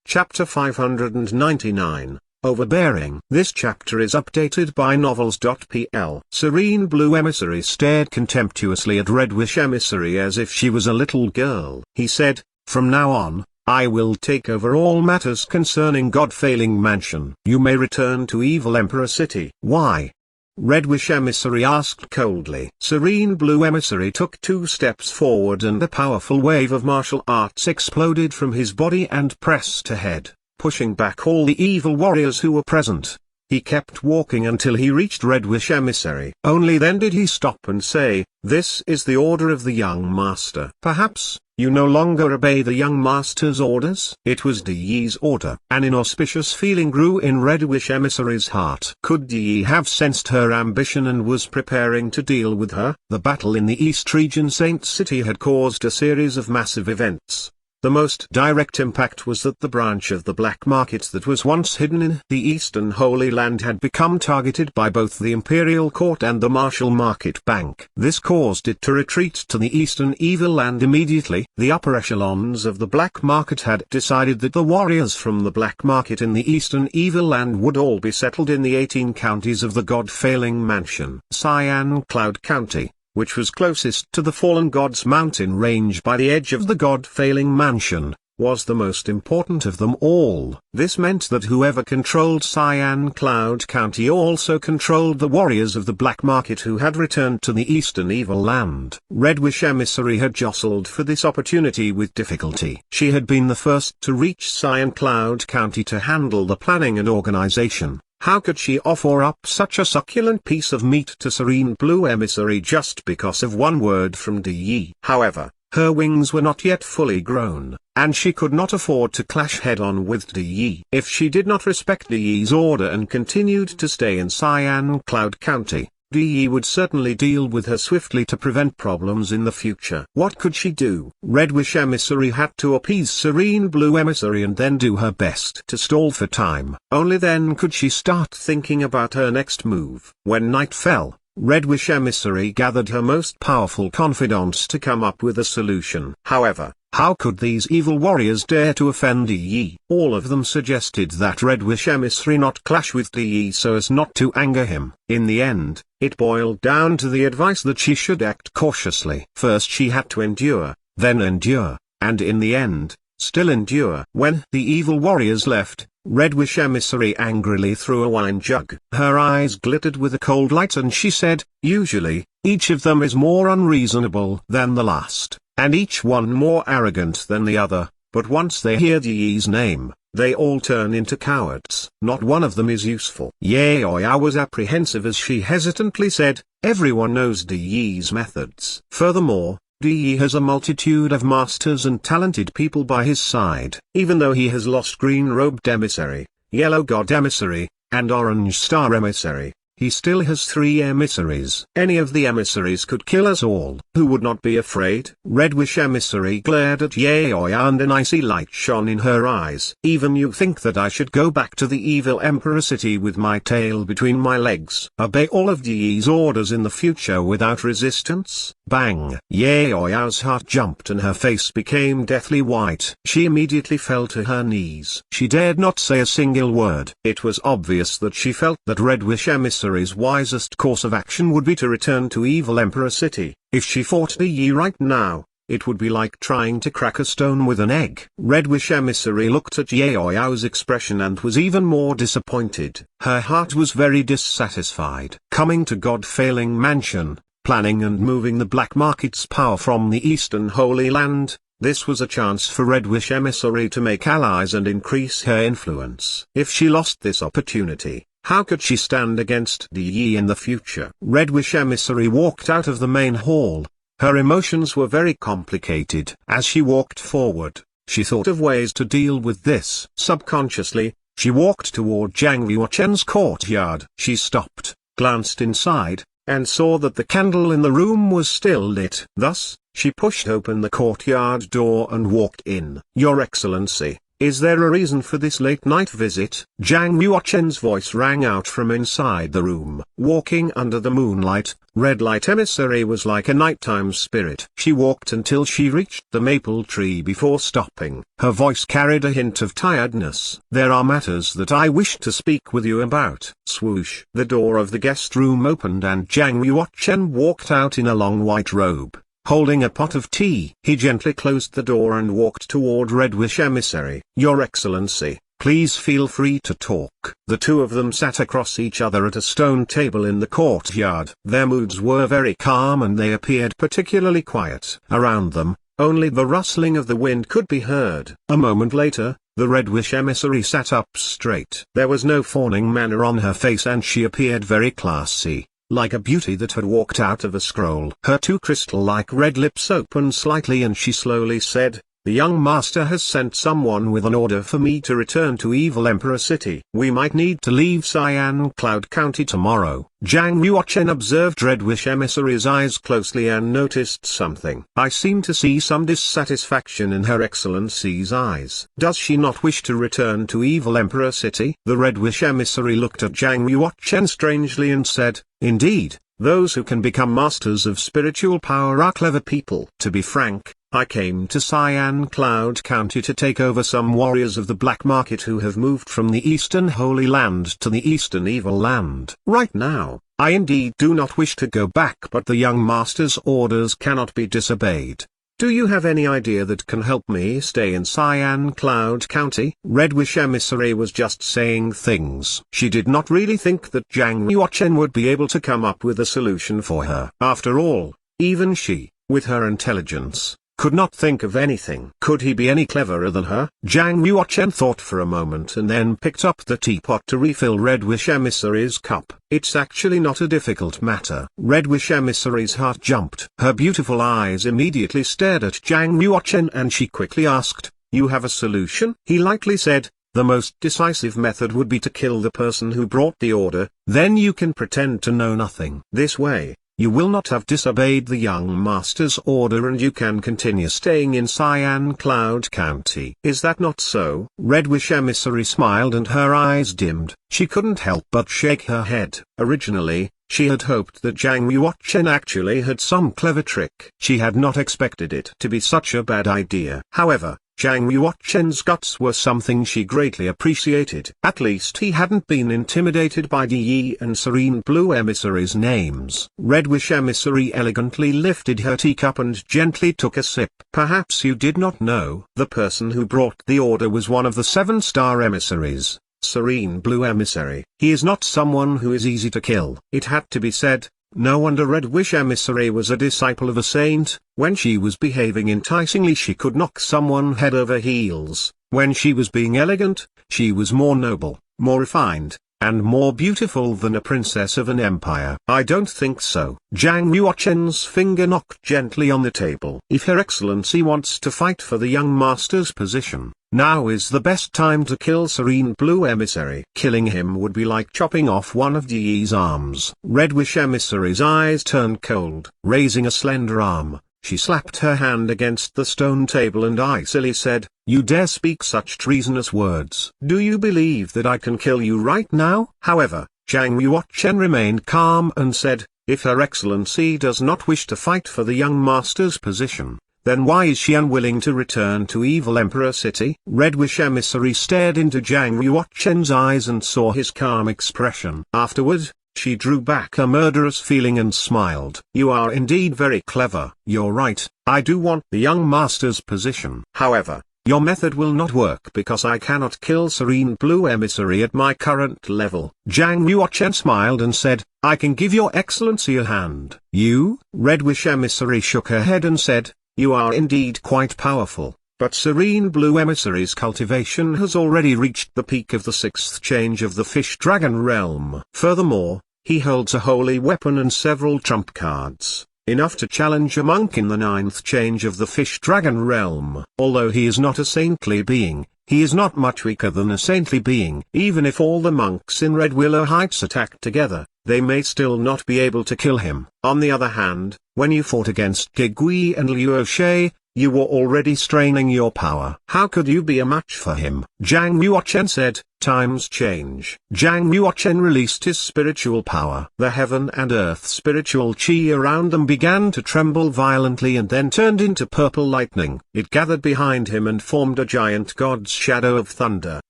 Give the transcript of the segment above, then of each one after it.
Chapter 599, Overbearing. This chapter is updated by novels.pl. Serene Blue Emissary stared contemptuously at Red Wish Emissary as if she was a little girl. He said, "From now on, I will take over all matters concerning God-failing mansion. You may return to Evil Emperor City." "Why?" Red Wish Emissary asked coldly. Serene Blue Emissary took 2 steps forward and a powerful wave of martial arts exploded from his body and pressed ahead, pushing back all the evil warriors who were present. He kept walking until he reached Red Wish Emissary. Only then did he stop and say, "This is the order of the young master. Perhaps, you no longer obey the young master's orders?" It was Di's order. An inauspicious feeling grew in Red Wish Emissary's heart. Could Di have sensed her ambition and was preparing to deal with her? The battle in the East region Saint City had caused a series of massive events. The most direct impact was that the branch of the black market that was once hidden in the Eastern Holy Land had become targeted by both the Imperial Court and the Martial Market Bank. This caused it to retreat to the Eastern Evil Land immediately. The upper echelons of the black market had decided that the warriors from the black market in the Eastern Evil Land would all be settled in the 18 counties of the God-failing mansion. Cyan Cloud County, which was closest to the Fallen Gods mountain range by the edge of the God-failing mansion, was the most important of them all. This meant that whoever controlled Cyan Cloud County also controlled the warriors of the black market who had returned to the Eastern Evil Land. Red Wish Emissary had jostled for this opportunity with difficulty. She had been the first to reach Cyan Cloud County to handle the planning and organization. How could she offer up such a succulent piece of meat to Serene Blue Emissary just because of one word from Di? However, her wings were not yet fully grown, and she could not afford to clash head-on with Di. If she did not respect Di's order and continued to stay in Cyan Cloud County, Di would certainly deal with her swiftly to prevent problems in the future. What could she do? Red Wish Emissary had to appease Serene Blue Emissary and then do her best to stall for time. Only then could she start thinking about her next move. When night fell, Red Wish Emissary gathered her most powerful confidants to come up with a solution. However, how could these evil warriors dare to offend Di? All of them suggested that Red Wish Emissary not clash with Di so as not to anger him. In the end, it boiled down to the advice that she should act cautiously. First she had to endure, then endure, and in the end, still endure. When the evil warriors left, Red Wish Emissary angrily threw a wine jug. Her eyes glittered with a cold light and she said, "Usually, each of them is more unreasonable than the last, and each one more arrogant than the other, but once they hear Di's name, they all turn into cowards. Not one of them is useful." Yaoya was apprehensive as she hesitantly said, "Everyone knows Di's methods. Furthermore, Di has a multitude of masters and talented people by his side. Even though he has lost Green-Robed Emissary, Yellow God Emissary, and Orange Star Emissary, he still has 3 emissaries. Any of the emissaries could kill us all. Who would not be afraid?" Red Wish Emissary glared at Yaoya and an icy light shone in her eyes. "Even you think that I should go back to the evil Emperor City with my tail between my legs? Obey all of Di's orders in the future without resistance?" Bang! Yaoya's heart jumped and her face became deathly white. She immediately fell to her knees. She dared not say a single word. It was obvious that she felt that Red Wish Emissary's wisest course of action would be to return to Evil Emperor City. If she fought Di right now, it would be like trying to crack a stone with an egg. Red Wish Emissary looked at Yaoya's expression and was even more disappointed. Her heart was very dissatisfied. Coming to God-failing mansion, planning and moving the black market's power from the Eastern Holy Land, this was a chance for Red Wish Emissary to make allies and increase her influence. If she lost this opportunity, how could she stand against Di in the future? Red Wish Emissary walked out of the main hall. Her emotions were very complicated. As she walked forward, she thought of ways to deal with this. Subconsciously, she walked toward Zhang Yuchen's courtyard. She stopped, glanced inside, and saw that the candle in the room was still lit. Thus, she pushed open the courtyard door and walked in. "Your Excellency, Is there a reason for this late-night visit? Zhang Yuochen's voice rang out from inside the room. Walking under the moonlight, Red Light Emissary was like a nighttime spirit. She walked until she reached the maple tree before stopping. Her voice carried a hint of tiredness. There are matters that I wish to speak with you about. Swoosh. The door of the guest room opened and Zhang Yuochen walked out in a long white robe, holding a pot of tea. He gently closed the door and walked toward Red Wish Emissary. Your Excellency, please feel free to talk. The two of them sat across each other at a stone table in the courtyard. Their moods were very calm and they appeared particularly quiet. Around them, only the rustling of the wind could be heard. A moment later, the Red Wish Emissary sat up straight. There was no fawning manner on her face and she appeared very classy, like a beauty that had walked out of a scroll. Her two crystal-like red lips opened slightly and she slowly said, "The young master has sent someone with an order for me to return to Evil Emperor City. We might need to leave Cyan Cloud County tomorrow." Zhang Yuochen observed Red Wish Emissary's eyes closely and noticed something. I seem to see some dissatisfaction in Her Excellency's eyes. Does she not wish to return to Evil Emperor City? The Red Wish Emissary looked at Zhang Yuochen strangely and said, "Indeed, those who can become masters of spiritual power are clever people. To be frank, I came to Cyan Cloud County to take over some warriors of the black market who have moved from the Eastern Holy Land to the Eastern Evil Land. Right now, I indeed do not wish to go back, but the young master's orders cannot be disobeyed. Do you have any idea that can help me stay in Cyan Cloud County?" Red Wish Emissary was just saying things. She did not really think that Zhang Yuochen would be able to come up with a solution for her. After all, even she, with her intelligence, could not think of anything. Could he be any cleverer than her? Zhang Yuochen thought for a moment and then picked up the teapot to refill Red Wish Emissary's cup. It's actually not a difficult matter. Red Wish Emissary's heart jumped. Her beautiful eyes immediately stared at Zhang Yuochen and she quickly asked, "You have a solution?" He lightly said, "The most decisive method would be to kill the person who brought the order, then you can pretend to know nothing. This way, you will not have disobeyed the young master's order and you can continue staying in Cyan Cloud County. Is that not so?" Red Wish Emissary smiled and her eyes dimmed. She couldn't help but shake her head. Originally, she had hoped that Zhang Yuochen actually had some clever trick. She had not expected it to be such a bad idea. However, Zhang Yuochen's guts were something she greatly appreciated. At least he hadn't been intimidated by Di Yi and Serene Blue Emissary's names. Red Wish Emissary elegantly lifted her teacup and gently took a sip. "Perhaps you did not know. The person who brought the order was one of the 7-star emissaries, Serene Blue Emissary. He is not someone who is easy to kill." It had to be said. No wonder Red Wish Emissary was a disciple of a saint. When she was behaving enticingly she could knock someone head over heels. When she was being elegant, she was more noble, more refined, and more beautiful than a princess of an empire. "I don't think so." Zhang Yuochen's finger knocked gently on the table. "If Her Excellency wants to fight for the young master's position, now is the best time to kill Serene Blue Emissary. Killing him would be like chopping off one of Di Yi's arms." Red Wish Emissary's eyes turned cold. Raising a slender arm, she slapped her hand against the stone table and icily said, "You dare speak such treasonous words? Do you believe that I can kill you right now?" However, Zhang Yuochen remained calm and said, "If Her Excellency does not wish to fight for the young master's position, then why is she unwilling to return to Evil Emperor City?" Red Wish Emissary stared into Zhang Yuochen's eyes and saw his calm expression. Afterward, she drew back a murderous feeling and smiled. "You are indeed very clever. You're right, I do want the young master's position. However, your method will not work because I cannot kill Serene Blue Emissary at my current level." Zhang Yuochen smiled and said, "I can give your excellency a hand." "You?" Red Wish Emissary shook her head and said, "You are indeed quite powerful, but Serene Blue Emissary's cultivation has already reached the peak of the 6th change of the Fish Dragon realm. Furthermore, he holds a holy weapon and several trump cards, enough to challenge a monk in the 9th change of the Fish Dragon realm. Although he is not a saintly being, he is not much weaker than a saintly being. Even if all the monks in Red Willow Heights attack together, they may still not be able to kill him. On the other hand, when you fought against Gegui and Liu O'Shea, You were already straining your power. How could you be a match for him? Zhang Yuochen said, times change. Zhang Yuochen released his spiritual power. The heaven and earth spiritual chi around them began to tremble violently and then turned into purple lightning. It gathered behind him and formed a giant god's shadow of thunder.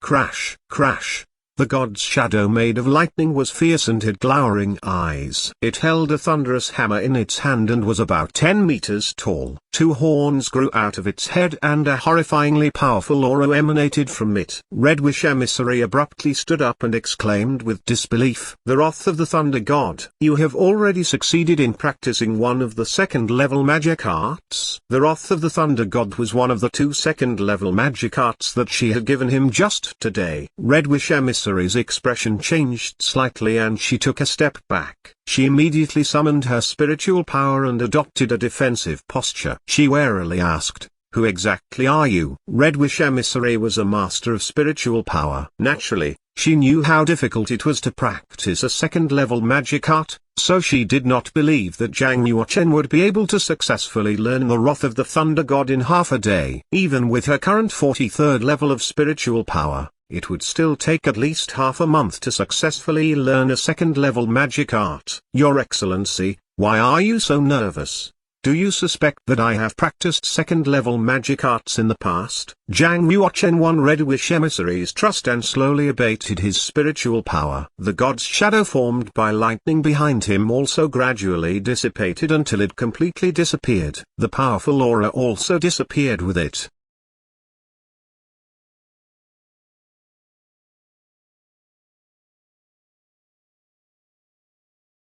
Crash, crash. The god's shadow made of lightning was fierce and had glowering eyes. It held a thunderous hammer in its hand and was about 10 meters tall. 2 horns grew out of its head and a horrifyingly powerful aura emanated from it. Red Wish Emissary abruptly stood up and exclaimed with disbelief, "The wrath of the Thunder God! You have already succeeded in practicing one of the second-level magic arts." The wrath of the Thunder God was one of the 2 second-level magic arts that she had given him just today. Red Wish Emissary's expression changed slightly and she took a step back. She immediately summoned her spiritual power and adopted a defensive posture. She warily asked, "Who exactly are you?" Red Wish Emissary was a master of spiritual power. Naturally, she knew how difficult it was to practice a second-level magic art, so she did not believe that Zhang Yuochen would be able to successfully learn the wrath of the Thunder God in half a day. Even with her current 43rd level of spiritual power, it would still take at least half a month to successfully learn a second-level magic art. "Your Excellency, why are you so nervous? Do you suspect that I have practiced second-level magic arts in the past?" Zhang Yuochen won Red Wish Emissary's trust and slowly abated his spiritual power. The god's shadow formed by lightning behind him also gradually dissipated until it completely disappeared. The powerful aura also disappeared with it.